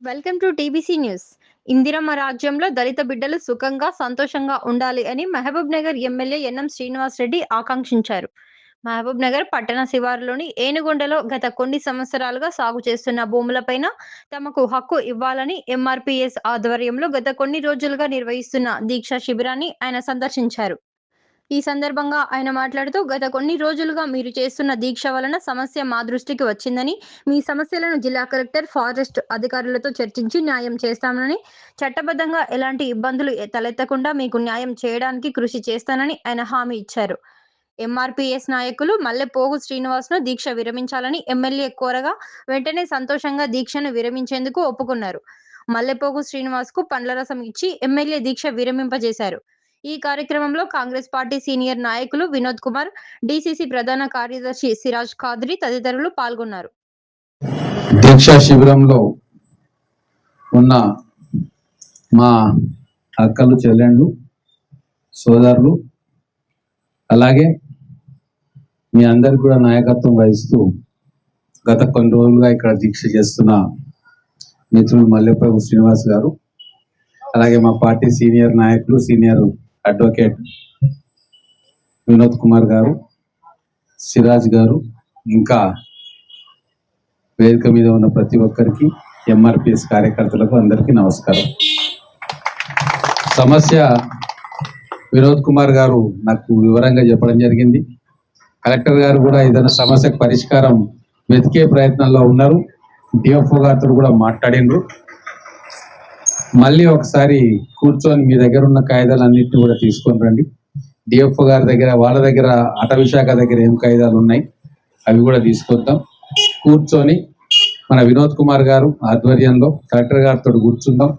Welcome to TBC news. Indiramma రాజ్యంలో దళిత బిడ్డలు సుఖంగా, సంతోషంగా ఉండాలి అని మహబూబ్ నగర్ ఎమ్మెల్యే ఎన్ఎం శ్రీనివాస్ రెడ్డి ఆకాంక్షించారు. మహబూబ్ నగర్ పట్టణ శివారులోని ఏనుగొండలో గత కొన్ని సంవత్సరాలుగా సాగు చేస్తున్న భూములపైన తమకు హక్కు ఇవ్వాలని ఎంఆర్పీఎస్ ఆధ్వర్యంలో గత కొన్ని రోజులుగా నిర్వహిస్తున్న దీక్షా శిబిరాన్ని ఆయన సందర్శించారు. ఈ సందర్భంగా ఆయన మాట్లాడుతూ, గత కొన్ని రోజులుగా మీరు చేస్తున్న దీక్ష వలన సమస్య మా దృష్టికి వచ్చిందని, మీ సమస్యలను జిల్లా కలెక్టర్, ఫారెస్ట్ అధికారులతో చర్చించి న్యాయం చేస్తామని, చట్టబద్ధంగా ఎలాంటి ఇబ్బందులు తలెత్తకుండా మీకు న్యాయం చేయడానికి కృషి చేస్తానని ఆయన హామీ ఇచ్చారు. ఎంఆర్పీఎస్ నాయకులు మల్లెపోగు శ్రీనివాస్ను దీక్ష విరమించాలని ఎమ్మెల్యే కోరగా వెంటనే సంతోషంగా దీక్షను విరమించేందుకు ఒప్పుకున్నారు. మల్లెపోగు శ్రీనివాస్కు పండ్ల రసం ఇచ్చి ఎమ్మెల్యే దీక్ష విరమింపజేశారు. ఈ కార్యక్రమంలో కాంగ్రెస్ పార్టీ సీనియర్ నాయకులు వినోద్ కుమార్, డీసీసీ ప్రధాన కార్యదర్శి సిరాజ్ ఖాద్రి తదితరులు పాల్గొన్నారు. దీక్షా శిబిరంలో ఉన్న మా అక్కలు, చెల్లెండ్లు, సోదరులు, అలాగే మీ అందరికి కూడా నాయకత్వం వహిస్తూ గత కొన్ని రోజులుగా ఇక్కడ దీక్ష చేస్తున్న మిత్రులు మల్లెపోగు శ్రీనివాస్ గారు, అలాగే మా పార్టీ సీనియర్ నాయకులు, సీనియర్ అడ్వకేట్ వినోద్ కుమార్ గారు, సిరాజ్ గారు, ఇంకా వేదిక మీద ఉన్న ప్రతి ఒక్కరికి, ఎంఆర్పిఎస్ కార్యకర్తలకు అందరికీ నమస్కారం. సమస్య వినోద్ కుమార్ గారు నాకు వివరంగా చెప్పడం జరిగింది. కలెక్టర్ గారు కూడా ఏదైనా సమస్యకు పరిష్కారం వెతికే ప్రయత్నంలో ఉన్నారు. డిఎఫ్ఓ గారితో కూడా మాట్లాడినరు. మళ్ళీ ఒకసారి కూర్చొని మీ దగ్గర ఉన్న కాయిదాలన్నింటినీ కూడా తీసుకొని రండి. డిఎఫ్ఓ గారి దగ్గర, వాళ్ళ దగ్గర, అటవీ శాఖ దగ్గర ఏం కాయిదాలు ఉన్నాయి అవి కూడా తీసుకొద్దాం. కూర్చొని మన వినోద్ కుమార్ గారు ఆధ్వర్యంలో కలెక్టర్ గారితో కూర్చుందాం.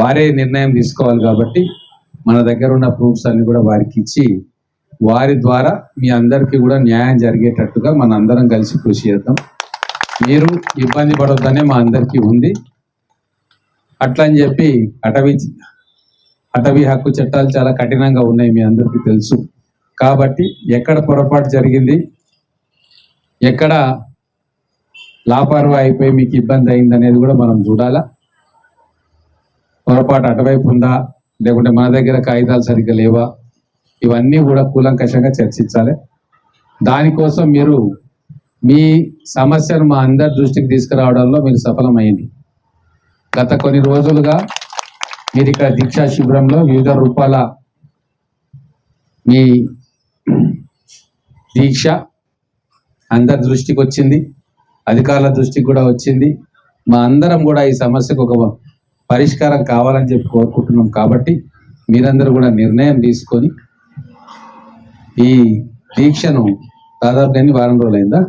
వారే నిర్ణయం తీసుకోవాలి కాబట్టి మన దగ్గర ఉన్న ప్రూఫ్స్ అన్ని కూడా వారికి ఇచ్చి, వారి ద్వారా మీ అందరికీ కూడా న్యాయం జరిగేటట్టుగా మన అందరం కలిసి కృషి చేద్దాం. మీరు ఇబ్బంది పడొద్దనే మా అందరికీ ఉంది. అట్లా అని చెప్పి అటవీ హక్కు చట్టాలు చాలా కఠినంగా ఉన్నాయి, మీ అందరికీ తెలుసు. కాబట్టి ఎక్కడ పొరపాటు జరిగింది, ఎక్కడ లాపర్వా అయిపోయి మీకు ఇబ్బంది అయింది అనేది కూడా మనం చూడాలా. పొరపాటు అటువైపు ఉందా, లేకుంటే మన దగ్గర కాగితాలు సరిగ్గా లేవా, ఇవన్నీ కూడా కూలంకషంగా చర్చించాలి. దానికోసం మీరు మీ సమస్యను మా అందరి దృష్టికి తీసుకురావడంలో మీరు సఫలమైంది. గత కొన్ని రోజులుగా మీరు ఇక్కడ దీక్షా శిబిరంలో వివిధ రూపాల మీ దీక్ష అందరి దృష్టికి వచ్చింది, అధికారుల దృష్టికి కూడా వచ్చింది. మా అందరం కూడా ఈ సమస్యకు ఒక పరిష్కారం కావాలని చెప్పి కోరుకుంటున్నాం. కాబట్టి మీరందరూ కూడా నిర్ణయం తీసుకొని ఈ దీక్షను దాదాపు ఎన్ని వారం రోజులు అయిందా,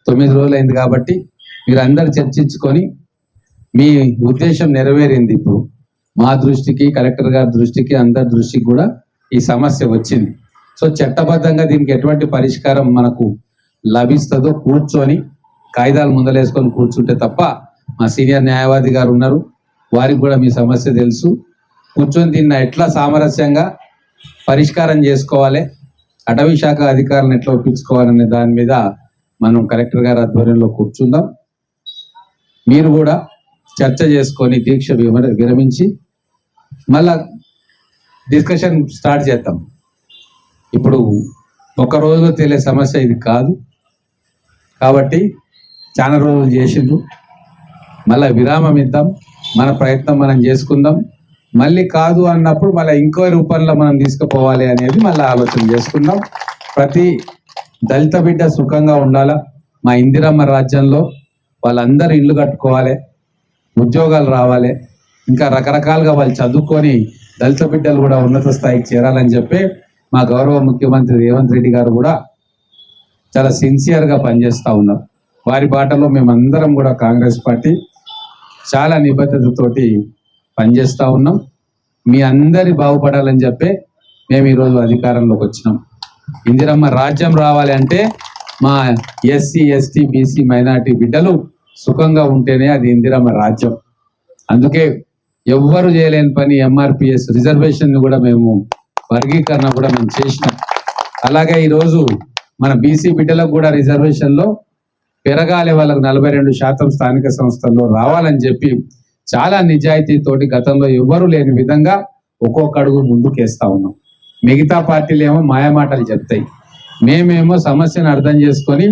9 రోజులు అయింది. కాబట్టి మీరు అందరు చర్చించుకొని మీ ఉద్దేశం నెరవేరింది. ఇప్పుడు మా దృష్టికి, కలెక్టర్ గారి దృష్టికి, అందరి దృష్టికి కూడా ఈ సమస్య వచ్చింది. సో చట్టబద్ధంగా దీనికి ఎటువంటి పరిష్కారం మనకు లభిస్తుందో కూర్చొని కాయిదాలు ముందలేసుకొని కూర్చుంటే తప్ప, మా సీనియర్ న్యాయవాది గారు ఉన్నారు, వారికి కూడా మీ సమస్య తెలుసు. కూర్చొని దీన్ని ఎట్లా సామరస్యంగా పరిష్కారం చేసుకోవాలి, అటవీ శాఖ అధికారులను ఎట్లా ఒప్పించుకోవాలనే దాని మీద మనం కలెక్టర్ గారి ఆధ్వర్యంలో కూర్చుందాం. మీరు కూడా చర్చ చేసుకొని దీక్ష విరమించి మళ్ళా డిస్కషన్ స్టార్ట్ చేద్దాం. ఇప్పుడు ఒక రోజులో తెలియ సమస్య ఇది కాదు. కాబట్టి చాలా రోజులు చేసిండ్రు, మళ్ళీ విరామం ఇద్దాం, మన ప్రయత్నం మనం చేసుకుందాం. మళ్ళీ కాదు అన్నప్పుడు మళ్ళీ ఇంకో రూపంలో మనం తీసుకుపోవాలి అనేది మళ్ళీ ఆలోచన చేసుకుందాం. ప్రతి దళిత బిడ్డ సుఖంగా ఉండాలా. మా ఇందిరమ్మ రాజ్యంలో వాళ్ళందరూ ఇల్లు కట్టుకోవాలి, ఉద్యోగాలు రావాలి, ఇంకా రకరకాలుగా వాళ్ళు చదువుకొని దళిత బిడ్డలు కూడా ఉన్నత స్థాయికి చేరాలని చెప్పి మా గౌరవ ముఖ్యమంత్రి రేవంత్ రెడ్డి గారు కూడా చాలా సిన్సియర్గా పనిచేస్తూ ఉన్నారు. వారి బాటలో మేమందరం కూడా కాంగ్రెస్ పార్టీ చాలా నిబద్ధతతోటి పనిచేస్తూ ఉన్నాం. మీ అందరి బాగుపడాలని చెప్పి మేము ఈరోజు అధికారంలోకి వచ్చినాం. ఇందిరమ్మ రాజ్యం రావాలి అంటే మా ఎస్సీ, ఎస్టీ, బీసీ, మైనార్టీ బిడ్డలు సుఖంగా ఉంటేనే అది ఇందిరమ్మ రాజ్యం. అందుకే ఎవ్వరు చేయలేని పని ఎంఆర్పిఎస్ రిజర్వేషన్ కూడా మేము వర్గీకరణ కూడా చేసినాం. అలాగే ఈరోజు మన బీసీ బిడ్డలకు కూడా రిజర్వేషన్లో పెరగాలి, వాళ్ళకు 42% స్థానిక సంస్థల్లో రావాలని చెప్పి చాలా నిజాయితీతోటి గతంలో ఎవ్వరూ లేని విధంగా ఒక్కొక్క అడుగు ముందుకేస్తా ఉన్నాం. మిగతా పార్టీలు ఏమో మాయమాటలు చెప్తాయి, మేమేమో సమస్యను అర్థం చేసుకొని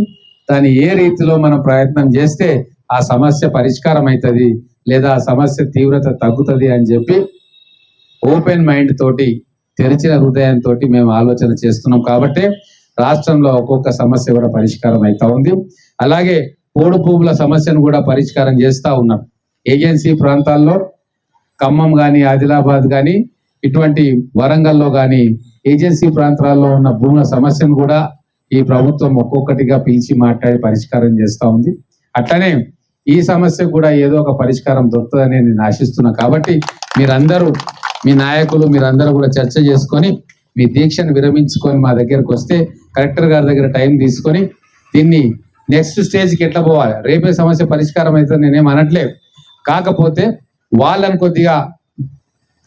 దాన్ని ఏ రీతిలో మనం ప్రయత్నం చేస్తే ఆ సమస్య పరిష్కారం అవుతుంది లేదా ఆ సమస్య తీవ్రత తగ్గుతుంది అని చెప్పి ఓపెన్ మైండ్ తోటి, తెరిచిన హృదయంతో మేము ఆలోచన చేస్తున్నాం. కాబట్టి రాష్ట్రంలో ఒక్కొక్క సమస్య కూడా పరిష్కారం అవుతా ఉంది. అలాగే పోడు భూముల సమస్యను కూడా పరిష్కారం చేస్తూ ఉన్నాం. ఏజెన్సీ ప్రాంతాల్లో ఖమ్మం కానీ, ఆదిలాబాద్ కానీ, ఇటువంటి వరంగల్లో కానీ ఏజెన్సీ ప్రాంతాల్లో ఉన్న భూముల సమస్యను కూడా ఈ ప్రభుత్వం ఒక్కొక్కటిగా పిలిచి మాట్లాడి పరిష్కారం చేస్తూ ఉంది. అట్లనే ఈ సమస్య కూడా ఏదో ఒక పరిష్కారం దొరుకుతుందని నేను ఆశిస్తున్నా. కాబట్టి మీరందరూ, మీ నాయకులు మీరందరూ కూడా చర్చ చేసుకొని మీ దీక్షను విరమించుకొని మా దగ్గరకు వస్తే కలెక్టర్ గారి దగ్గర టైం తీసుకొని దీన్ని నెక్స్ట్ స్టేజ్కి ఎట్లా పోవాలి, రేపే సమస్య పరిష్కారం అవుతుంది నేనేం అనట్లేదు. కాకపోతే వాళ్ళని కొద్దిగా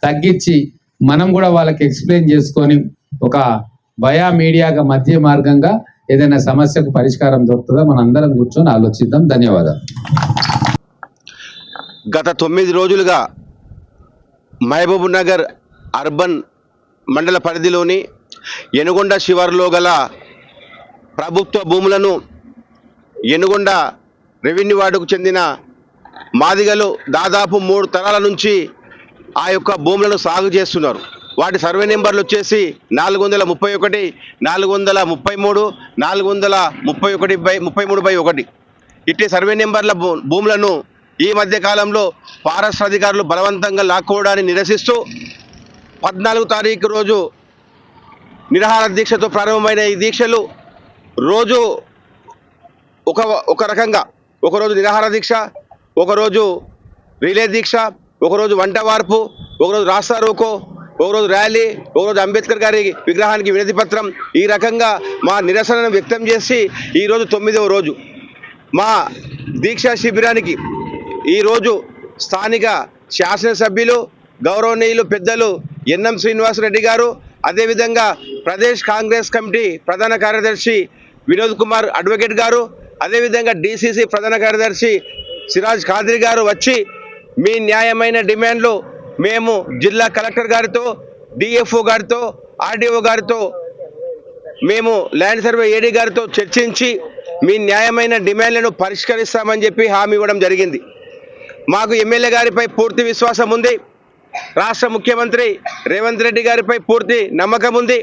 తగ్గించి మనం కూడా వాళ్ళకి ఎక్స్ప్లెయిన్ చేసుకొని ఒక భయా మీడియాగా మధ్య మార్గంగా ఏదైనా సమస్యకు పరిష్కారం దొరుకుతుందో మనం అందరం కూర్చొని ఆలోచిద్దాం. ధన్యవాదాలు. గత 9 రోజులుగా మహబూబ్ నగర్ అర్బన్ మండల పరిధిలోని ఎనుగొండ శివారులో గల ప్రభుత్వ భూములను ఎనుగొండ రెవెన్యూ వార్డుకు చెందిన మాదిగలు దాదాపు 3 తరాల నుంచి ఆ యొక్క భూములను సాగు చేస్తున్నారు. వాటి సర్వే నెంబర్లు వచ్చేసి 431, 433, 431/33/1. ఇట్టి సర్వే నెంబర్ల భూములను ఈ మధ్య కాలంలో ఫారెస్ట్ అధికారులు బలవంతంగా లాక్కోవడాన్ని నిరసిస్తూ 14 తారీఖు రోజు నిరాహార దీక్షతో ప్రారంభమైన ఈ దీక్షలు రోజు ఒక రకంగా, ఒకరోజు నిరాహార దీక్ష, ఒకరోజు రిలే దీక్ష, ఒకరోజు వంట వార్పు, ఒకరోజు రాస్తా రోకో, ఒకరోజు ర్యాలీ, ఒకరోజు అంబేద్కర్ గారి విగ్రహానికి వినతి పత్రం. ఈ రకంగా మా నిరసనను వ్యక్తం చేసి ఈరోజు 9వ రోజు మా దీక్షా శిబిరానికి ఈరోజు స్థానిక శాసనసభ్యులు గౌరవనీయులు పెద్దలు ఎన్ఎం శ్రీనివాసరెడ్డి గారు, అదేవిధంగా ప్రదేశ్ కాంగ్రెస్ కమిటీ ప్రధాన కార్యదర్శి వినోద్ కుమార్ అడ్వకేట్ గారు, అదేవిధంగా డిసిసి ప్రధాన కార్యదర్శి సిరాజ్ ఖాద్రి గారు వచ్చి మీ న్యాయమైన డిమాండ్లు మేము జిల్లా కలెక్టర్ గారితో, డిఎఫ్ఓ గారితో, ఆర్డీఓ గారితో, మేము ల్యాండ్ సర్వే ఏడీ గారితో చర్చించి మీ న్యాయమైన డిమాండ్లను పరిష్కరిస్తామని చెప్పి హామీ ఇవ్వడం జరిగింది. మాకు ఎమ్మెల్యే గారిపై పూర్తి విశ్వాసం ఉంది. రాష్ట్ర ముఖ్యమంత్రి రేవంత్ రెడ్డి గారిపై పూర్తి నమ్మకం ఉంది.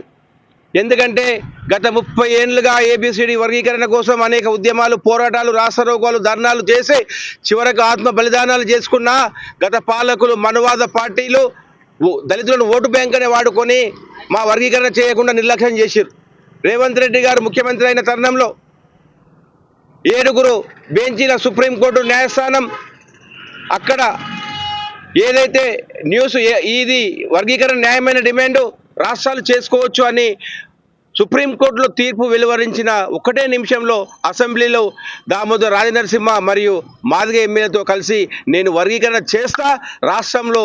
ఎందుకంటే గత 30 ఏళ్లుగా ఏబిసిడి వర్గీకరణ కోసం అనేక ఉద్యమాలు, పోరాటాలు, రాష్ట్రోగాలు, ధర్నాలు చేసి చివరకు ఆత్మ బలిదానాలు చేసుకున్న గత పాలకులు, మనువాద పార్టీలు దళితులను ఓటు బ్యాంక్ అనే వాడుకొని మా వర్గీకరణ చేయకుండా నిర్లక్ష్యం చేశారు. రేవంత్ రెడ్డి గారు ముఖ్యమంత్రి అయిన తరుణంలో 7 బెంచీల సుప్రీంకోర్టు న్యాయస్థానం అక్కడ ఏదైతే న్యూస్ ఇది వర్గీకరణ న్యాయమైన డిమాండు రాష్ట్రాలు చేసుకోవచ్చు అని సుప్రీంకోర్టులో తీర్పు వెలువరించిన 1 నిమిషంలో అసెంబ్లీలో దామోదర్ రాజనరసింహ మరియు మాదిగ ఎమ్మెల్యేతో కలిసి నేను వర్గీకరణ చేస్తా, రాష్ట్రంలో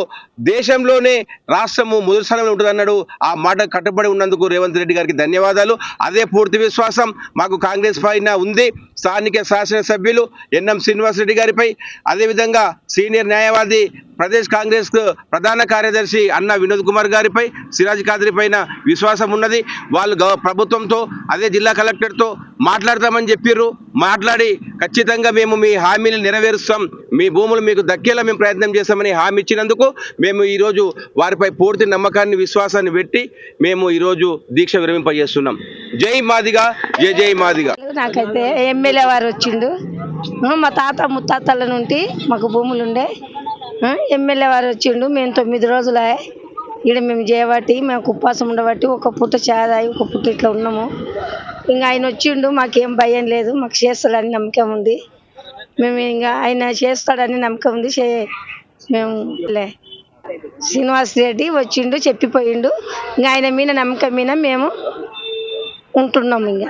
దేశంలోనే రాష్ట్రము మొదటి స్థానంలో ఉంటుందన్నాడు. ఆ మాట కట్టుబడి ఉన్నందుకు రేవంత్ రెడ్డి గారికి ధన్యవాదాలు. అదే పూర్తి విశ్వాసం మాకు కాంగ్రెస్ పైన ఉంది. స్థానిక శాసనసభ్యులు ఎన్ఎం శ్రీనివాసరెడ్డి గారిపై, అదేవిధంగా సీనియర్ న్యాయవాది ప్రదేశ్ కాంగ్రెస్ ప్రధాన కార్యదర్శి అన్న వినోద్ కుమార్ గారిపై, సిరాజ్ ఖాద్రి పైన విశ్వాసం ఉన్నది. వాళ్ళు ప్రభుత్వంతో, అదే జిల్లా కలెక్టర్తో మాట్లాడతామని చెప్పారు. మాట్లాడి ఖచ్చితంగా మేము మీ హామీని నెరవేరుస్తాం, మీ భూములు మీకు దక్కేలా మేము ప్రయత్నం చేస్తామని హామీ ఇచ్చినందుకు మేము ఈరోజు వారిపై పూర్తి నమ్మకాన్ని, విశ్వాసాన్ని పెట్టి మేము ఈరోజు దీక్ష విరమింపజేస్తున్నాం. జై మాదిగా, జై జై మాదిగా. నాకైతే ఎమ్మెల్యే వారు వచ్చిండు. మా తాత ముత్తాతల నుండి మాకు భూములు ఉండే ఎమ్మెల్యే వారు వచ్చిండు. మేము 9 రోజులు ఇక్కడ మేము చేయబట్టి, మేము ఉపవాసం ఉండబట్టి ఒక పుట్ట చాదాయి, ఒక పుట్ట ఇట్లా ఉన్నాము. ఇంకా ఆయన వచ్చిండు, మాకేం భయం లేదు, మాకు చేస్తాడని నమ్మకం ఉంది. మేము ఇంకా ఆయన చేస్తాడని నమ్మకం ఉంది. మేము శ్రీనివాస్ రెడ్డి వచ్చిండు, చెప్పిపోయిండు. ఇంకా ఆయన మీద నమ్మకం మీద మేము ఉంటున్నాము. ఇంకా